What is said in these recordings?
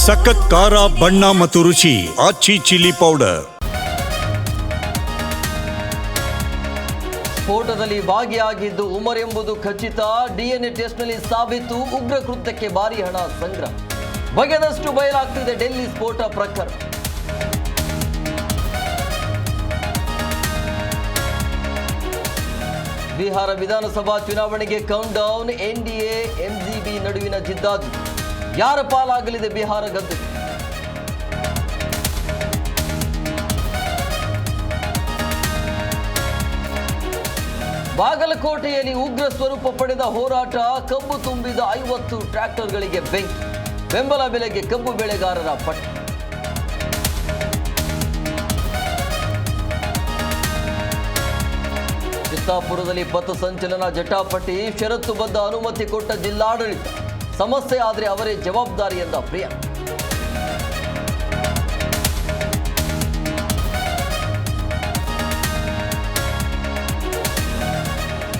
ಸಖತ್ ಖಾರ ಬಣ್ಣ ಮತ್ತು ರುಚಿ ಆಚಿ ಚಿಲ್ಲಿ ಪೌಡರ್. ಸ್ಫೋಟದಲ್ಲಿ ಭಾಗಿಯಾಗಿದ್ದು ಉಮರ್ ಎಂಬುದು ಖಚಿತ. ಡಿಎನ್ಎ ಟೆಸ್ಟ್ನಲ್ಲಿ ಸಾಬೀತು. ಉಗ್ರ ಕೃತ್ಯಕ್ಕೆ ಭಾರಿ ಹಣ ಸಂಗ್ರಹ. ಬಗೆದಷ್ಟು ಬಯಲಾಗ್ತಿದೆ ಡೆಲ್ಲಿ ಸ್ಫೋಟ ಪ್ರಕರಣ. ಬಿಹಾರ ವಿಧಾನಸಭಾ ಚುನಾವಣೆಗೆ ಕೌಂಟ್ ಡೌನ್. ಎನ್ಡಿಎ ಎಂಜಿಬಿ ನಡುವಿನ ಜಿದ್ದಾಜು. ಯಾರ ಪಾಲಾಗಲಿದೆ ಬಿಹಾರ ಗದ್ದೆ? ಬಾಗಲಕೋಟೆಯಲ್ಲಿ ಉಗ್ರ ಸ್ವರೂಪ ಪಡೆದ ಹೋರಾಟ. ಕಬ್ಬು ತುಂಬಿದ 50 ಟ್ರ್ಯಾಕ್ಟರ್ಗಳಿಗೆ ಬೆಂಕಿ. ಬೆಂಬಲ ಬೆಲೆಗೆ ಕಬ್ಬು ಬೆಳೆಗಾರರ ಪಟ್ಟ. ಚಿತ್ತಾಪುರದಲ್ಲಿ ಪಥಸಂಚಲನ ಜಟಾಪಟಿ. ಷರತ್ತುಬದ್ಧ ಅನುಮತಿ ಕೊಟ್ಟ ಜಿಲ್ಲಾಡಳಿತ. ಸಮಸ್ಯೆ ಆದರೆ ಅವರೇ ಜವಾಬ್ದಾರಿ ಎಂದ ಪ್ರಿಯ.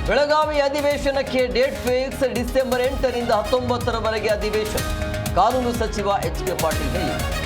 ಬೆಳಗಾವಿ ಅಧಿವೇಶನಕ್ಕೆ ಡೇಟ್ ಫಿಕ್ಸ್. ಡಿಸೆಂಬರ್ 8ರಿಂದ 19ರವರೆಗೆ ಅಧಿವೇಶನ. ಕಾನೂನು ಸಚಿವ ಎಚ್ ಕೆ ಪಾಟೀಲ್ ಹೇಳಿ.